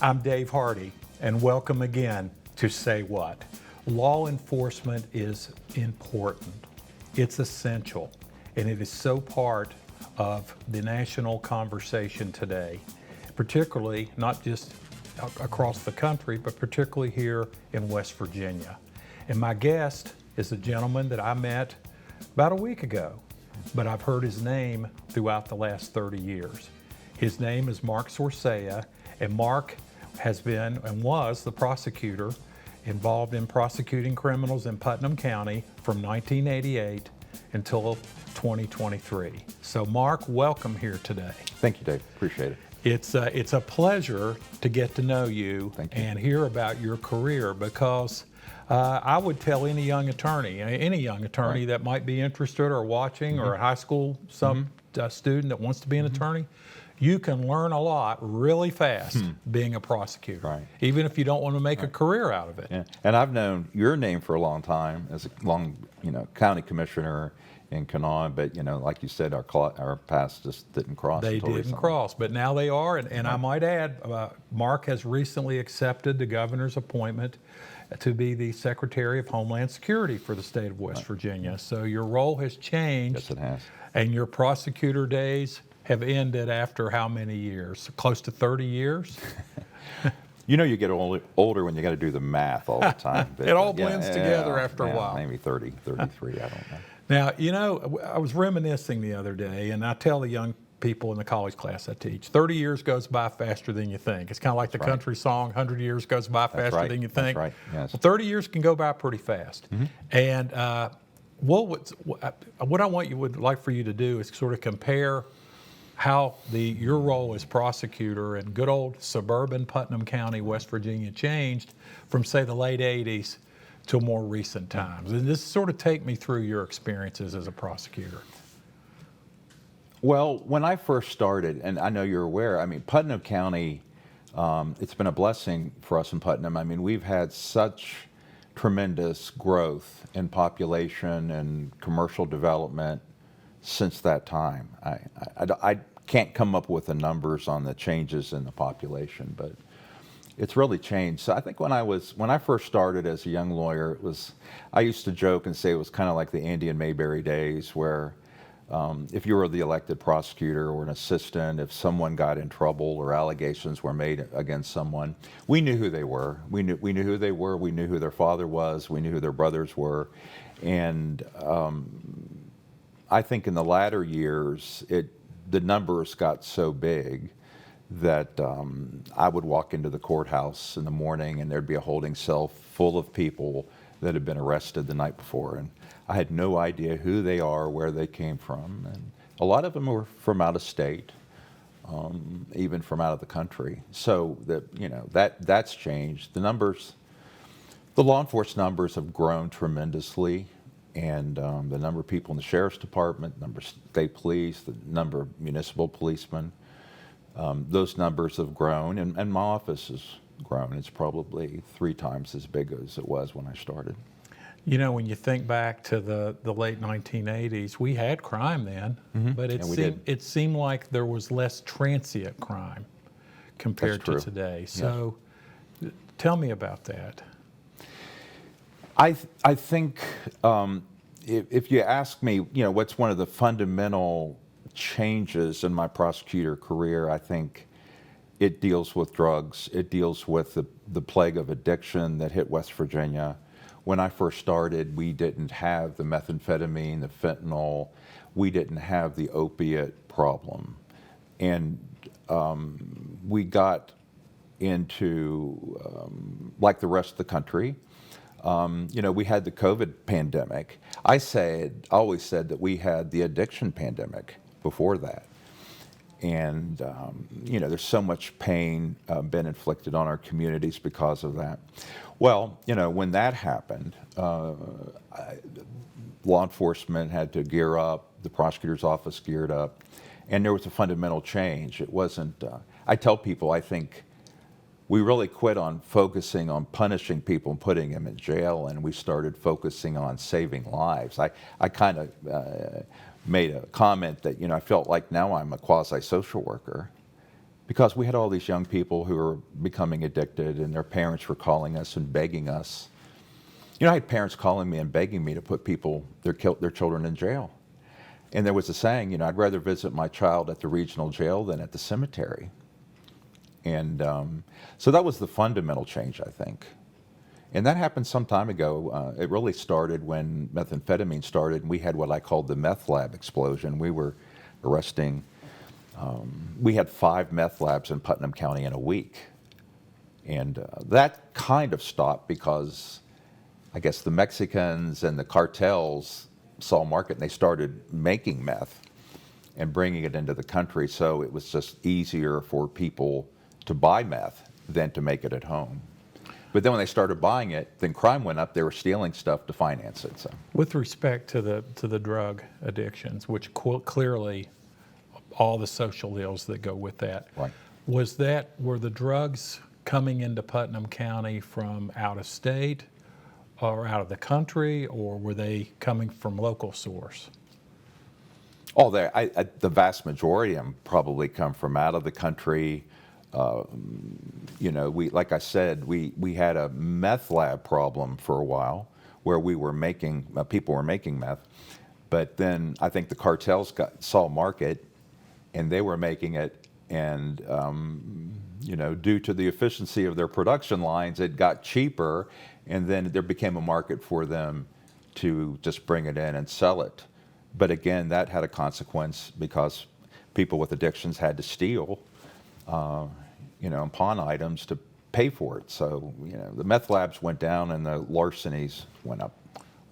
I'm Dave Hardy, and welcome again to Say What. Law enforcement is important. It's essential, and it is so part of the national conversation today, particularly not just across the country, but particularly here in West Virginia. And my guest is a gentleman that I met about a week ago, but I've heard his name throughout the last 30 years. His name is Mark Sorcea, and Mark has been and was the prosecutor involved in prosecuting criminals in Putnam County from 1988 until 2023. So Mark, welcome here today. Thank you, Dave. Appreciate it. It's a pleasure to get to know you and hear about your career, because I would tell any young attorney that might be interested or watching, or a high school student that wants to be an attorney, you can learn a lot really fast being a prosecutor, even if you don't want to make a career out of it. Yeah. And I've known your name for a long time as a county commissioner in Kanawha, but like you said, our paths just didn't cross. They didn't cross, but now they are. And I might add, Mark has recently accepted the governor's appointment to be the Secretary of Homeland Security for the state of West Virginia. So your role has changed. Yes, it has. And your prosecutor days have ended after how many years? Close to 30 years? You get older when you got to do the math all the time. But, it all blends together after a while. Maybe 30, 33, I don't Now, know. I was reminiscing the other day, and I tell the young people in the college class I teach, 30 years goes by faster than you think. It's kind of like the country song, 100 years goes by faster than you think. That's right, yes. Well, 30 years can go by pretty fast. And what I would like for you to do is sort of compare how your role as prosecutor in good old suburban Putnam County, West Virginia, changed from, say, the late 80s to more recent times. And just sort of take me through your experiences as a prosecutor. Well, when I first started, and I know you're aware, Putnam County, it's been a blessing for us in Putnam. We've had such tremendous growth in population and commercial development since that time. I can't come up with the numbers on the changes in the population, but it's really changed. So I think when I first started as a young lawyer, I used to joke and say it was kind of like the Andy and Mayberry days, where if you were the elected prosecutor or an assistant, if someone got in trouble or allegations were made against someone, we knew who they were. We knew who they were. We knew who their father was. We knew who their brothers were. And I think in the latter years, the numbers got so big that I would walk into the courthouse in the morning and there'd be a holding cell full of people that had been arrested the night before. And I had no idea who they are, where they came from. And a lot of them were from out of state, even from out of the country. So that's changed. The law enforcement numbers have grown tremendously. And the number of people in the sheriff's department, the number of state police, the number of municipal policemen, those numbers have grown, and my office has grown. It's probably 3 times as big as it was when I started. When you think back to the late 1980s, we had crime then, but it seemed like there was less transient crime compared to today. So tell me about that. I think if you ask me, what's one of the fundamental changes in my prosecutor career, I think it deals with drugs. It deals with the plague of addiction that hit West Virginia. When I first started, we didn't have the methamphetamine, the fentanyl. We didn't have the opiate problem. And we got into, like the rest of the country, we had the COVID pandemic. I always said that we had the addiction pandemic before that. And, there's so much pain been inflicted on our communities because of that. Well, when that happened, law enforcement had to gear up, the prosecutor's office geared up, and there was a fundamental change. It wasn't, I tell people, I think we really quit on focusing on punishing people and putting them in jail, and we started focusing on saving lives. I kind of made a comment that, I felt like now I'm a quasi-social worker. because we had all these young people who were becoming addicted, and their parents were calling us and begging us. You know, I had parents calling me and begging me to put their children in jail. And there was a saying, you know, I'd rather visit my child at the regional jail than at the cemetery. And so that was the fundamental change, I think. And that happened some time ago. It really started when methamphetamine started, and we had what I called the meth lab explosion. We were arresting, we had 5 meth labs in Putnam County in a week. And that kind of stopped because I guess the Mexicans and the cartels saw a market, and they started making meth and bringing it into the country. So it was just easier for people to buy meth than to make it at home. But then when they started buying it, then crime went up. They were stealing stuff to finance it. So, With respect to the drug addictions, which clearly all the social ills that go with that, right. were the drugs coming into Putnam County from out of state or out of the country, or were they coming from local source? Oh, the vast majority of them probably come from out of the country. You know, like I said, we had a meth lab problem for a while where we were making, people were making meth, but then I think the cartels saw a market, and they were making it, and you know, due to the efficiency of their production lines, it got cheaper, and then there became a market for them to just bring it in and sell it. But again, that had a consequence because people with addictions had to steal, you know, and pawn items to pay for it. So, you know, the meth labs went down and the larcenies went up.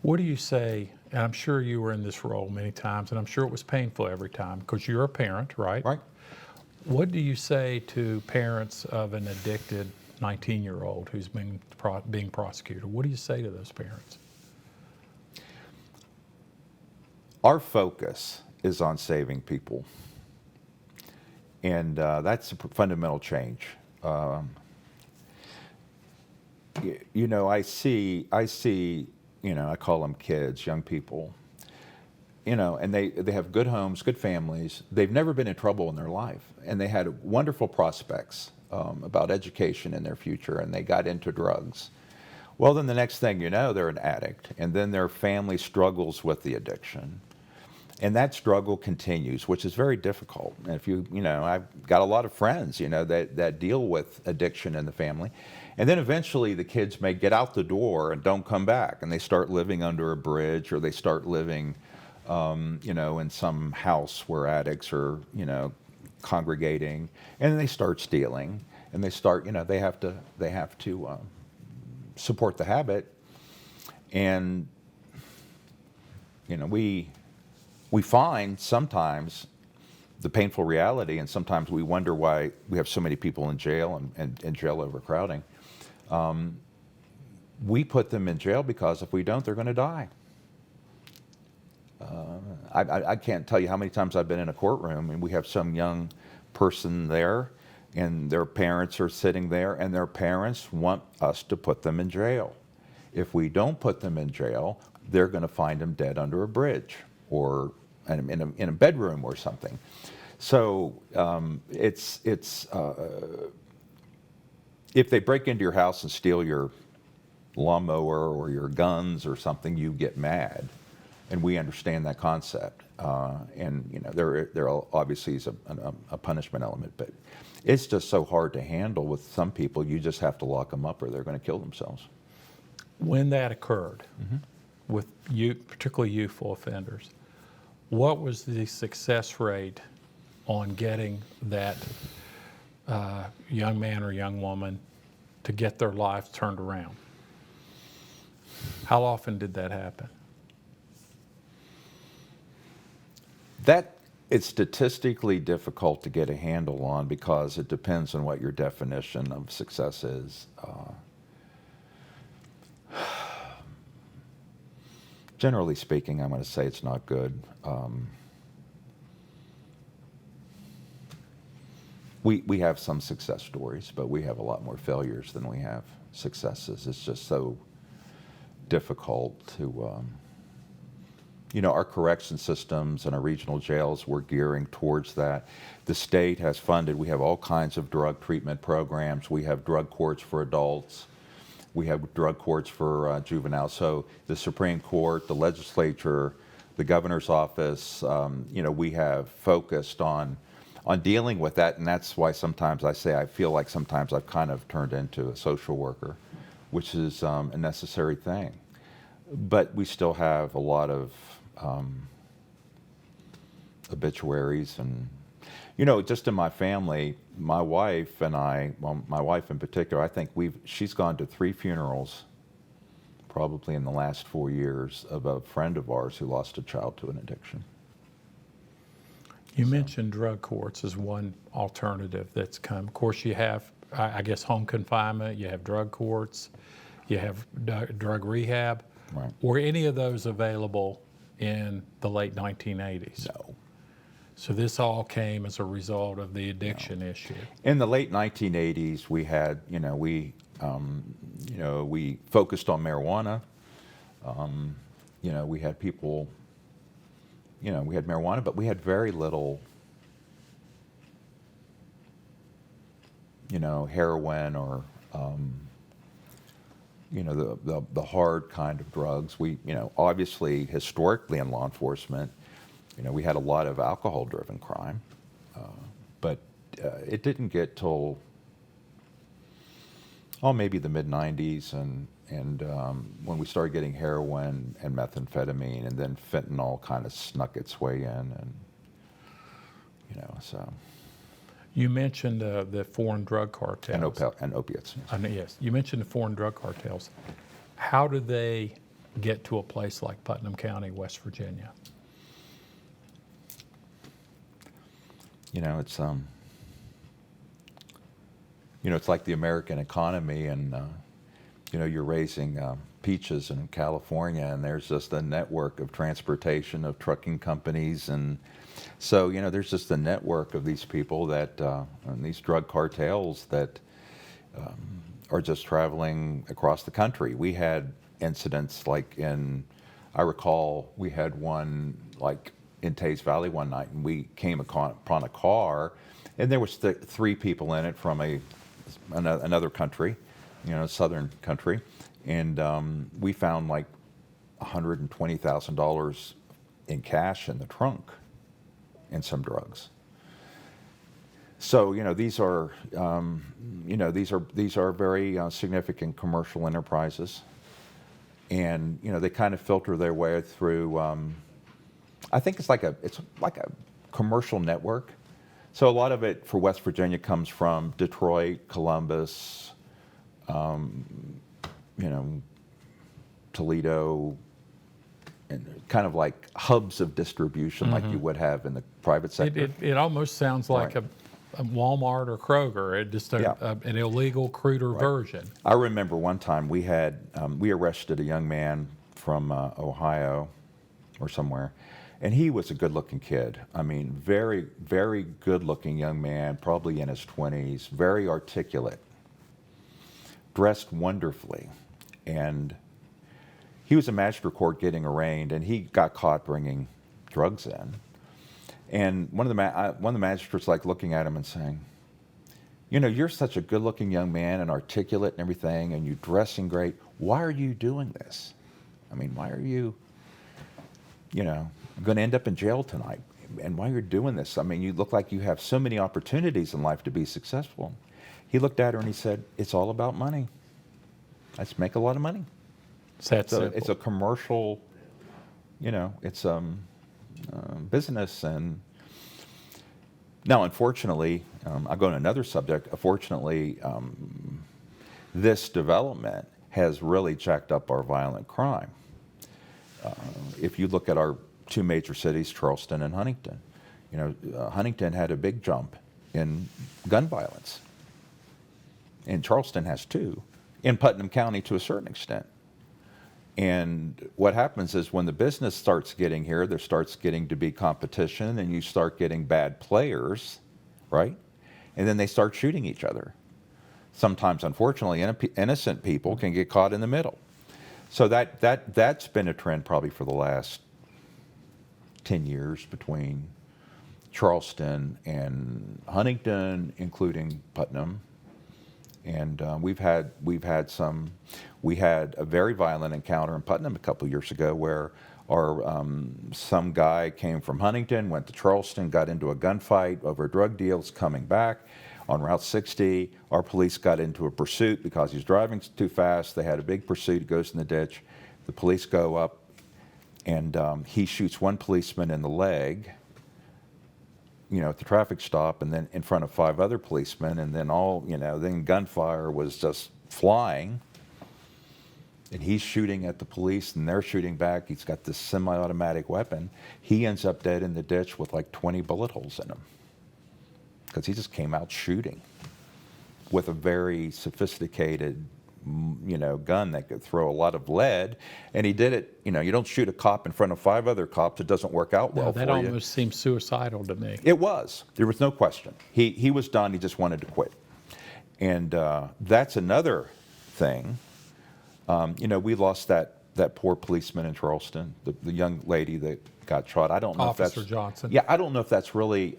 What do you say, and I'm sure you were in this role many times, and I'm sure it was painful every time because you're a parent, right? Right. What do you say to parents of an addicted 19-year-old who's being prosecuted? What do you say to those parents? Our focus is on saving people, and that's a fundamental change. You know, I see, you know, I call them kids, young people, you know, and they have good homes, good families. They've never been in trouble in their life, and they had wonderful prospects about education in their future, and they got into drugs. Well, then the next thing you know, they're an addict, and then their family struggles with the addiction. And that struggle continues, which is very difficult. And if you know, I've got a lot of friends, you know, that deal with addiction in the family. And then eventually the kids may get out the door and don't come back, and they start living under a bridge, or they start living, you know, in some house where addicts are, you know, congregating, and then they start stealing, and they start, you know, they have to support the habit. And, you know, we find sometimes the painful reality, and sometimes we wonder why we have so many people in jail and jail overcrowding. We put them in jail because if we don't, they're going to die. I can't tell you how many times I've been in a courtroom and we have some young person there, and their parents are sitting there, and their parents want us to put them in jail. If we don't put them in jail, they're going to find them dead under a bridge or in a bedroom or something. So if they break into your house and steal your lawnmower or your guns or something, you get mad, and we understand that concept. And you know, there obviously is a punishment element, but it's just so hard to handle with some people. You just have to lock them up, or they're going to kill themselves. When that occurred, with particularly youthful offenders, what was the success rate on getting that young man or young woman to get their lives turned around? How often did that happen? That it's statistically difficult to get a handle on because it depends on what your definition of success is. Generally speaking, I'm going to say it's not good. We have some success stories, but we have a lot more failures than we have successes. It's just so difficult our correction systems and our regional jails, we're gearing towards that. The state has funded, we have all kinds of drug treatment programs. We have drug courts for adults. We have drug courts for juveniles. So the Supreme Court, the legislature, the governor's office, we have focused on dealing with that. And that's why sometimes I say I feel like sometimes I've kind of turned into a social worker, which is a necessary thing. But we still have a lot of obituaries and, just in my family, my wife and I, well, my wife in particular, I think she's gone to 3 funerals probably in the last 4 years of a friend of ours who lost a child to an addiction. You mentioned drug courts as one alternative that's come. Of course, you have, I guess, home confinement, you have drug courts, you have drug rehab. Right. Were any of those available in the late 1980s? No. So this all came as a result of the addiction issue. In the late 1980s, we had, we focused on marijuana. We had people, we had marijuana, but we had very little, heroin or, the hard kind of drugs. We, obviously, historically in law enforcement, we had a lot of alcohol-driven crime, but it didn't get till, maybe the mid-90s, and when we started getting heroin and methamphetamine, and then fentanyl kind of snuck its way in, and, so. You mentioned the foreign drug cartels. And opiates. Yes. Yes, you mentioned the foreign drug cartels. How do they get to a place like Putnam County, West Virginia? It's it's like the American economy, and you're raising peaches in California, and there's just a network of transportation of trucking companies, and so there's just a network of these people that and these drug cartels that are just traveling across the country. We had incidents like I recall we had one like in Tays Valley one night, and we came upon a car, and there was 3 people in it from another country, southern country, and we found like $120,000 in cash in the trunk, and some drugs. So these are these are very significant commercial enterprises, and they kind of filter their way through. I think it's like a commercial network. So a lot of it for West Virginia comes from Detroit, Columbus, Toledo, and kind of like hubs of distribution, like you would have in the private sector. It almost sounds like Right. a Walmart or Kroger, just an illegal, cruder version. I remember one time we arrested a young man from Ohio or somewhere, and he was a good-looking kid. I mean, very, very good-looking young man, probably in his 20s, very articulate, dressed wonderfully, and he was in magistrate court getting arraigned, and he got caught bringing drugs in. And one of the magistrates like looking at him and saying, you're such a good-looking young man and articulate and everything, and you're dressing great. Why are you doing this? I mean, why are you, going to end up in jail tonight? And why you're doing this? I mean, you look like you have so many opportunities in life to be successful. He looked at her and he said, it's all about money. Let's make a lot of money. So it's a commercial, it's business. And now, unfortunately, I'll go to another subject. Unfortunately, this development has really jacked up our violent crime. If you look at our 2 major cities, Charleston and Huntington, Huntington had a big jump in gun violence. And Charleston has 2, in Putnam County to a certain extent. And what happens is when the business starts getting here, there starts getting to be competition, and you start getting bad players, right? And then they start shooting each other. Sometimes, unfortunately, innocent people can get caught in the middle. So that's been a trend probably for the last 10 years between Charleston and Huntington, including Putnam. And we had a very violent encounter in Putnam a couple years ago where some guy came from Huntington, went to Charleston, got into a gunfight over drug deals, coming back on Route 60. Our police got into a pursuit because he's driving too fast. They had a big pursuit. He goes in the ditch. The police go up, and he shoots one policeman in the leg, at the traffic stop, and then in front of 5 other policemen, and then then gunfire was just flying. And he's shooting at the police, and they're shooting back. He's got this semi-automatic weapon. He ends up dead in the ditch with like 20 bullet holes in him because he just came out shooting with a very sophisticated, gun that could throw a lot of lead. And he did it. You don't shoot a cop in front of 5 other cops. It doesn't work out well for you. That almost seems suicidal to me. It was. There was no question. He was done. He just wanted to quit. And that's another thing. We lost that poor policeman in Charleston, the young lady that got shot. I don't know if that's Officer Johnson. Yeah, I don't know if that's really.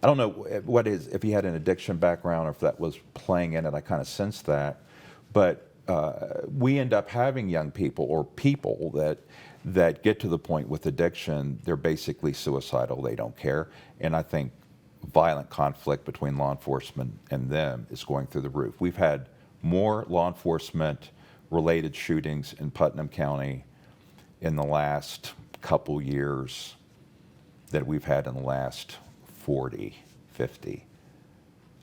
I don't know if he had an addiction background or if that was playing in it. I kind of sensed that, but we end up having young people or people that get to the point with addiction. They're basically suicidal. They don't care, and I think violent conflict between law enforcement and them is going through the roof. We've had more law enforcement related shootings in Putnam County in the last couple years that we've had in the last 40, 50.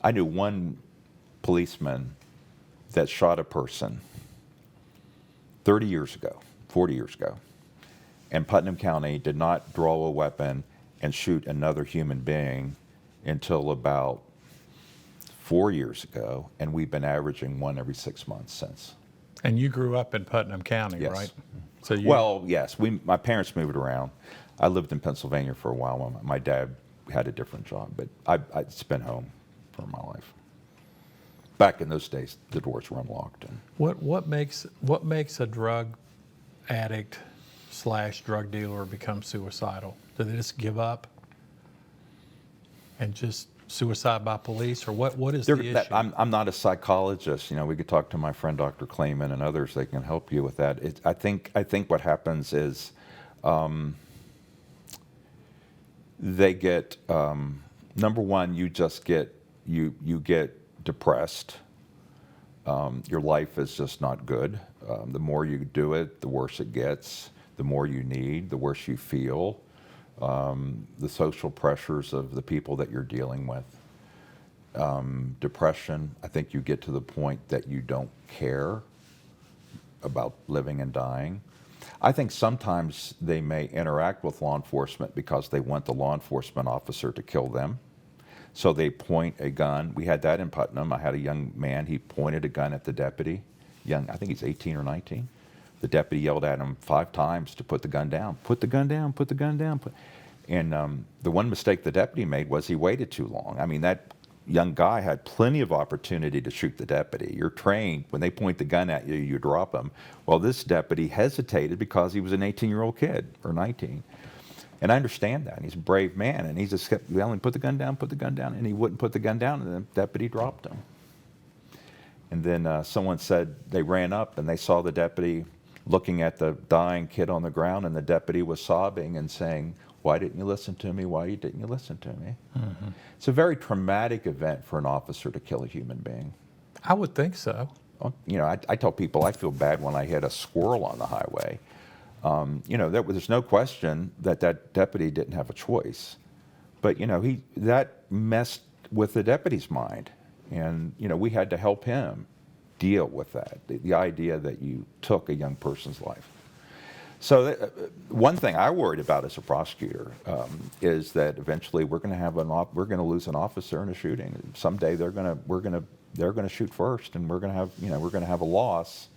I knew one policeman that shot a person 30 years ago, 40 years ago, and Putnam County did not draw a weapon and shoot another human being until about 4 years ago, and we've been averaging one every 6 months since. And you grew up in Putnam County, Yes. right? So Well, yes. My parents moved around. I lived in Pennsylvania for a while. My dad had a different job, but I'd been home for my life. Back in those days, the doors were unlocked. And what makes a drug addict / drug dealer become suicidal? Do they just give up and just suicide by police, or what is the issue? I'm not a psychologist. We could talk to my friend Dr. Clayman and others. They can help you with that. I think what happens is they get number one. You just get you get depressed. Your life is just not good. The more you do it, the worse it gets. The more you need, the worse you feel. The social pressures of the people that you're dealing with. Depression, I think you get to the point that you don't care about living and dying. I think sometimes they may interact with law enforcement because they want the law enforcement officer to kill them. So they point a gun. We had that in Putnam. I had a young man, he pointed a gun at the deputy. I think he's 18 or 19. The deputy yelled at him 5 times to put the gun down. Put the gun down, put the gun down. And the one mistake the deputy made was he waited too long. I mean, that young guy had plenty of opportunity to shoot the deputy. You're trained, when they point the gun at you, you drop them. Well, this deputy hesitated because he was an 18-year-old kid, or 19. And I understand that. And he's a brave man, and he just kept yelling, put the gun down, and he wouldn't put the gun down, and the deputy dropped him. And then someone said they ran up, and they saw the deputy looking at the dying kid on the ground, and the deputy was sobbing and saying, why didn't you listen to me? Why didn't you listen to me? Mm-hmm. It's a very traumatic event for an officer to kill a human being. I would think so. I tell people I feel bad when I hit a squirrel on the highway. There's no question that deputy didn't have a choice. But, that messed with the deputy's mind. And, we had to help him deal with that, the idea that you took a young person's life. So one thing I worried about as a prosecutor is that eventually we're going to lose an officer in a shooting. Someday they're going to shoot first, and we're going to have a loss,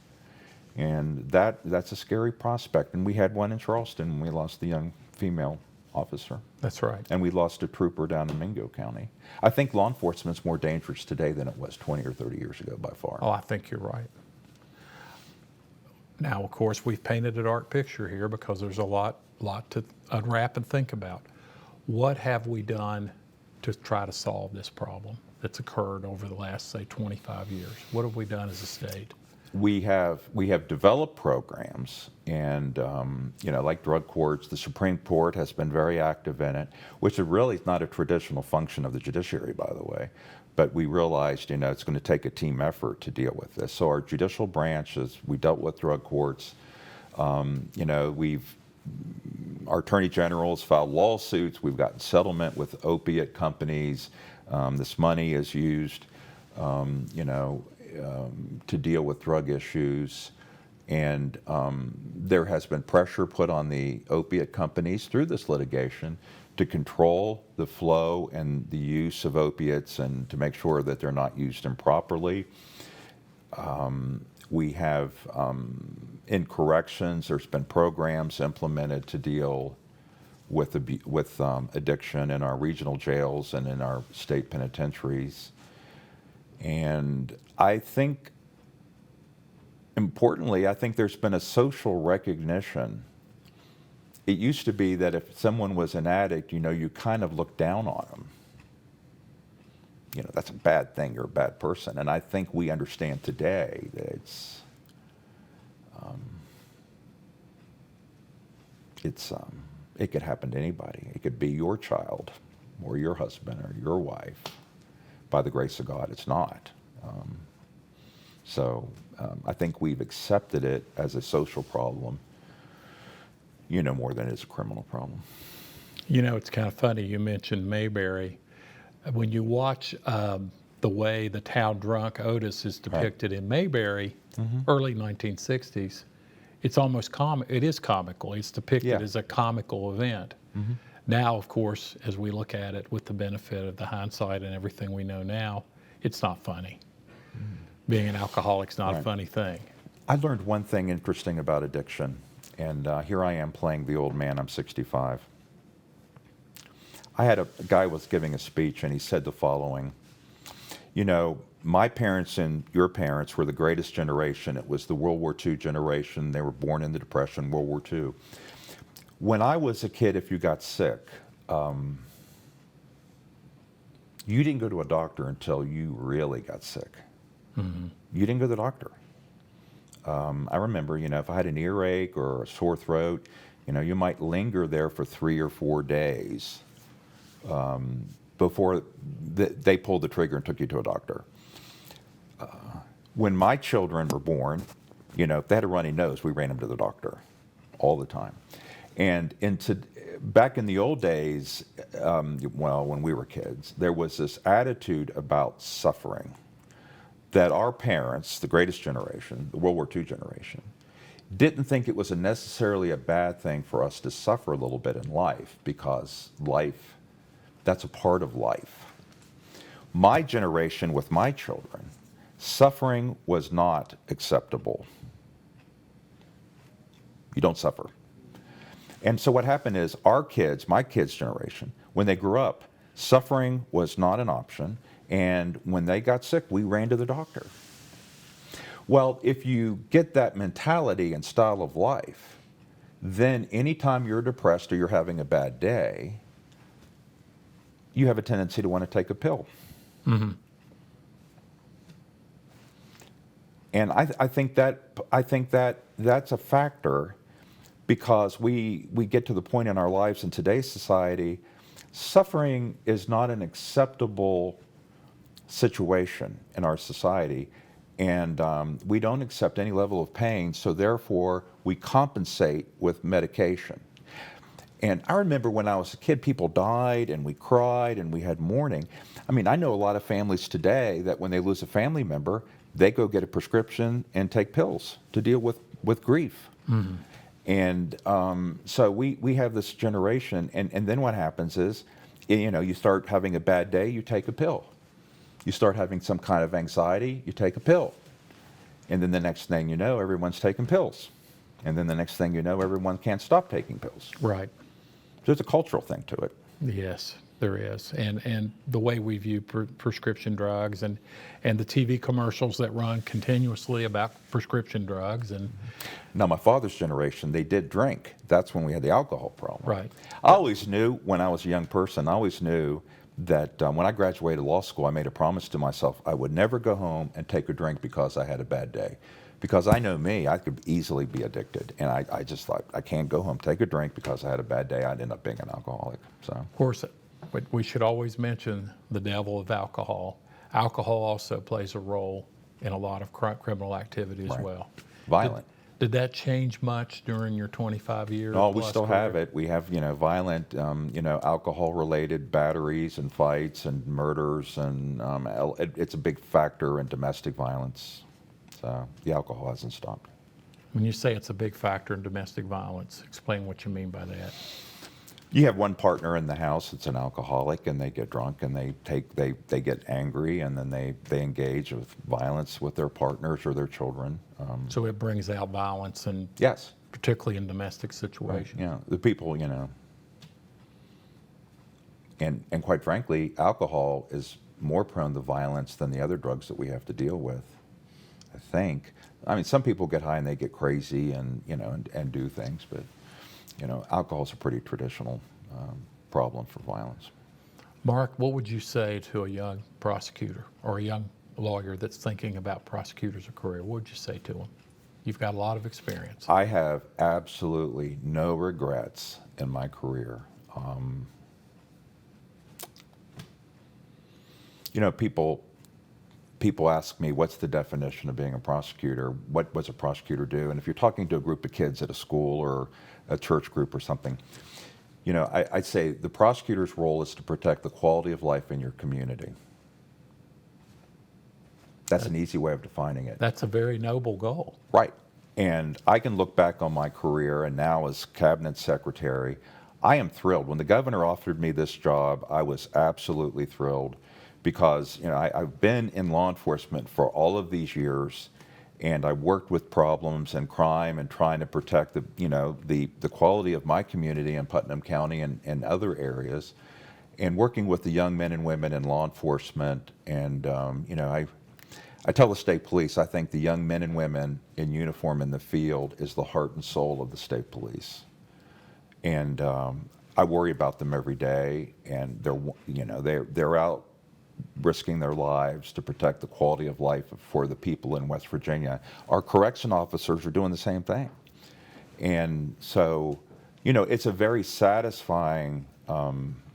and that's a scary prospect. And we had one in Charleston when we lost the young female officer. That's right. And we lost a trooper down in Mingo County. I think law enforcement's more dangerous today than it was 20 or 30 years ago by far. Oh, I think you're right. Now, of course, we've painted a dark picture here because there's a lot to unwrap and think about. What have we done to try to solve this problem that's occurred over the last, say, 25 years? What have we done as a state? We have developed programs, and like drug courts, the Supreme Court has been very active in it, which is really not a traditional function of the judiciary, by the way. But we realized, it's going to take a team effort to deal with this. So our judicial branches, we dealt with drug courts. Our attorney generals filed lawsuits. We've gotten settlement with opiate companies. This money is used, to deal with drug issues. And there has been pressure put on the opiate companies through this litigation to control the flow and the use of opiates and to make sure that they're not used improperly. We have, in corrections, there's been programs implemented to deal with addiction in our regional jails and in our state penitentiaries. And I think, importantly, I think there's been a social recognition. It used to be that if someone was an addict, you kind of looked down on them. That's a bad thing, you're a bad person. And I think we understand today that it could happen to anybody. It could be your child or your husband or your wife. By the grace of God, it's not. I think we've accepted it as a social problem, more than it is a criminal problem. It's kind of funny. You mentioned Mayberry. When you watch the way the town drunk Otis is depicted in Mayberry, early 1960s, it's almost it is comical. It's depicted as a comical event. Now, of course, as we look at it with the benefit of the hindsight and everything we know now, it's not funny. Being an alcoholic's not a funny thing. I learned one thing interesting about addiction, and here I am playing the old man. I'm 65. I had a guy was giving a speech, and he said the following. My parents and your parents were the greatest generation. It was the World War II generation. They were born in the Depression, World War II. When I was a kid, if you got sick, you didn't go to a doctor until you really got sick. You didn't go to the doctor. I remember, if I had an earache or a sore throat, you might linger there for 3 or 4 days before they pulled the trigger and took you to a doctor. When my children were born, if they had a runny nose, we ran them to the doctor all the time. And back in the old days, when we were kids, there was this attitude about suffering that our parents, the greatest generation, the World War II generation, didn't think it was necessarily a bad thing for us to suffer a little bit in life, because life, that's a part of life. My generation with my children, suffering was not acceptable. You don't suffer. And so what happened is our kids, my kids' generation, when they grew up, suffering was not an option. And when they got sick, we ran to the doctor. Well, if you get that mentality and style of life, then anytime you're depressed or you're having a bad day, you have a tendency to want to take a pill. And I think that that's a factor, because we get to the point in our lives in today's society, suffering is not an acceptable situation in our society, and we don't accept any level of pain, so therefore we compensate with medication. And I remember when I was a kid, people died and we cried and we had mourning. I mean, I know a lot of families today that when they lose a family member, they go get a prescription and take pills to deal with grief. And so we have this generation, and then what happens is, you start having a bad day, you take a pill. You start having some kind of anxiety, you take a pill. And then the next thing you know, everyone's taking pills. And then the next thing you know, everyone can't stop taking pills. Right. There's a cultural thing to it. Yes, There is, and the way we view prescription drugs and the TV commercials that run continuously about prescription drugs and Now, my father's generation, they did drink. That's when we had the alcohol problem. right. I always knew when I was a young person, I always knew that when I graduated law school, I made a promise to myself I would never go home and take a drink because I had a bad day. Because I know me, I could easily be addicted. And I just thought, I can't go home, take a drink because I had a bad day. I'd end up being an alcoholic. So, Of course, but we should always mention the devil of alcohol. Alcohol also plays a role in a lot of criminal activity as Right. well. violent. Did that change much during your 25 years? No, we still have it. We have, violent, alcohol-related batteries and fights and murders, and it's a big factor in domestic violence. So the alcohol hasn't stopped. When you say it's a big factor in domestic violence, explain what you mean by that. You have one partner in the house that's an alcoholic, and they get drunk, and they get angry, and then they engage with violence with their partners or their children. So it brings out violence, and Yes. particularly in domestic situations. Yeah, the people, and quite frankly, alcohol is more prone to violence than the other drugs that we have to deal with, I think. I mean, some people get high and they get crazy and do things, but, alcohol is a pretty traditional problem for violence. Mark, what would you say to a young prosecutor or a young lawyer that's thinking about prosecutor as a career? What would you say to them? You've got a lot of experience. I have absolutely no regrets in my career. People ask me, what's the definition of being a prosecutor? What does a prosecutor do? And if you're talking to a group of kids at a school or a church group or something, I'd say the prosecutor's role is to protect the quality of life in your community. That's an easy way of defining it. That's a very noble goal. Right. And I can look back on my career, and now as cabinet secretary, I am thrilled. When the governor offered me this job, I was absolutely thrilled because I've been in law enforcement for all of these years, and I worked with problems and crime and trying to protect the quality of my community in Putnam County and other areas, and working with the young men and women in law enforcement. And I tell the state police, I think the young men and women in uniform in the field is the heart and soul of the state police. And I worry about them every day, and they're out risking their lives to protect the quality of life for the people in West Virginia. Our correction officers are doing the same thing. And so, it's a very satisfying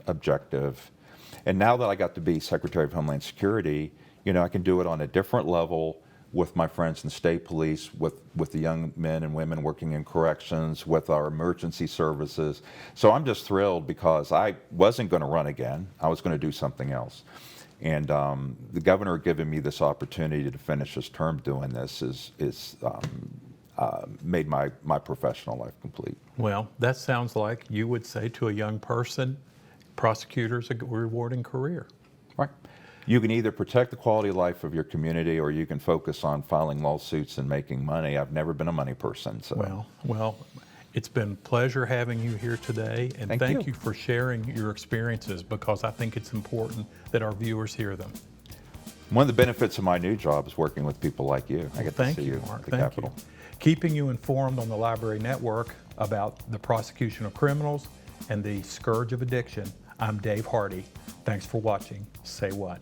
objective. And now that I got to be Secretary of Homeland Security, I can do it on a different level with my friends in the state police, with the young men and women working in corrections, with our emergency services. So I'm just thrilled because I wasn't going to run again. I was going to do something else. And the governor giving me this opportunity to finish his term doing this is made my professional life complete. Well, that sounds like you would say to a young person, prosecutor's a rewarding career. Right. You can either protect the quality of life of your community, or you can focus on filing lawsuits and making money. I've never been a money person. So. Well, it's been a pleasure having you here today, and thank you for sharing your experiences, because I think it's important that our viewers hear them. One of the benefits of my new job is working with people like you. I get to see you Mark. at the Thank Capitol. you. Keeping you informed on the Library Network about the prosecution of criminals and the scourge of addiction, I'm Dave Hardy. Thanks for watching Say What?